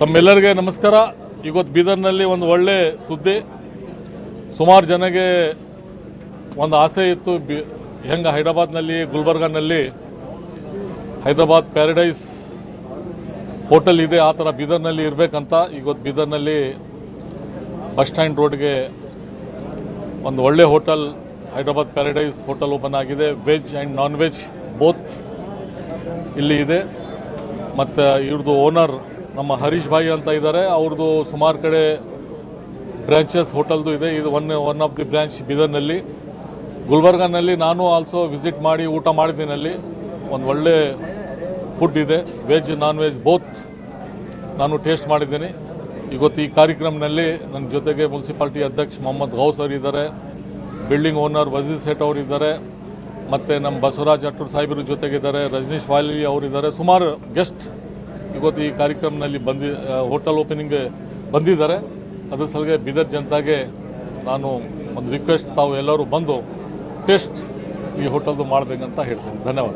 ತಮ್ಮೆಲ್ಲರಿಗೆ ನಮಸ್ಕಾರ. ಇವತ್ತು ಬೀದರ್ನಲ್ಲಿ ಒಂದು ಒಳ್ಳೆ ಸುದ್ದಿ. ಸುಮಾರು ಜನಗೆ ಒಂದು ಆಸೆ ಇತ್ತು, ಹೆಂಗೆ ಹೈದರಾಬಾದ್ನಲ್ಲಿ ಗುಲ್ಬರ್ಗಾನಲ್ಲಿ ಹೈದರಾಬಾದ್ ಪ್ಯಾರಡೈಸ್ ಹೋಟೆಲ್ ಇದೆ, ಆ ಥರ ಬೀದರ್ನಲ್ಲಿ ಇರಬೇಕಂತ. ಇವತ್ತು ಬೀದರ್ನಲ್ಲಿ ಬಸ್ ಸ್ಟ್ಯಾಂಡ್ ರೋಡ್ಗೆ ಒಂದು ಒಳ್ಳೆ hotel Hyderabad Paradise hotel open ಆಗಿದೆ. Veg and non veg both ಇಲ್ಲಿ ಇದೆ. ಮತ್ತು ಇವ್ರದ್ದು ಓನರ್ ನಮ್ಮ ಹರೀಶ್ ಭಾಯಿ ಅಂತ ಇದ್ದಾರೆ. ಅವ್ರದ್ದು ಸುಮಾರು ಕಡೆ ಬ್ರಾಂಚಸ್ ಹೋಟೆಲ್ದು ಇದೆ. ಇದು ಒನ್ ಆಫ್ ದಿ ಬ್ರಾಂಚ್ ಬೀದರ್ನಲ್ಲಿ. ಗುಲ್ಬರ್ಗಾನಲ್ಲಿ ನಾನು ಆಲ್ಸೋ ವಿಸಿಟ್ ಮಾಡಿ ಊಟ ಮಾಡಿದ್ದೀನಿ. ಅಲ್ಲಿ ಒಂದು ಒಳ್ಳೆ ಫುಡ್ ಇದೆ, ವೆಜ್ ನಾನ್ ವೆಜ್ ಬೋತ್ ನಾನು ಟೇಸ್ಟ್ ಮಾಡಿದ್ದೀನಿ. ಇವತ್ತು ಈ ಕಾರ್ಯಕ್ರಮದಲ್ಲಿ ನನ್ನ ಜೊತೆಗೆ ಮುನ್ಸಿಪಾಲ್ಟಿ ಅಧ್ಯಕ್ಷ ಮೊಹಮ್ಮದ್ ಗೌಸ್ ಅವರು ಇದ್ದಾರೆ, ಬಿಲ್ಡಿಂಗ್ ಓನರ್ ವಜೀರ್ ಸೇಠ್ ಅವರು ಇದ್ದಾರೆ, ಮತ್ತು ನಮ್ಮ ಬಸವರಾಜ್ ಅಟ್ಟೂರ್ ಸಾಹೇಬರು ಜೊತೆಗಿದ್ದಾರೆ, ರಜನೀಶ್ ವಾಲಿ ಅವರಿದ್ದಾರೆ. ಸುಮಾರು ಗೆಸ್ಟ್ ಇವತ್ತು ಈ ಕಾರ್ಯಕ್ರಮದಲ್ಲಿ ಹೋಟೆಲ್ ಓಪನಿಂಗ್ ಬಂದಿದ್ದಾರೆ. ಅದ್ರ ಸಲುವಾಗಿ ಬೀದರ್ ಜನತೆಗೆ ನಾನು ಒಂದು ರಿಕ್ವೆಸ್ಟ್, ತಾವು ಎಲ್ಲರೂ ಬಂದು ಟೇಸ್ಟ್ ಈ ಹೋಟೆಲ್ದು ಮಾಡಬೇಕಂತ ಹೇಳ್ತೀನಿ. ಧನ್ಯವಾದ.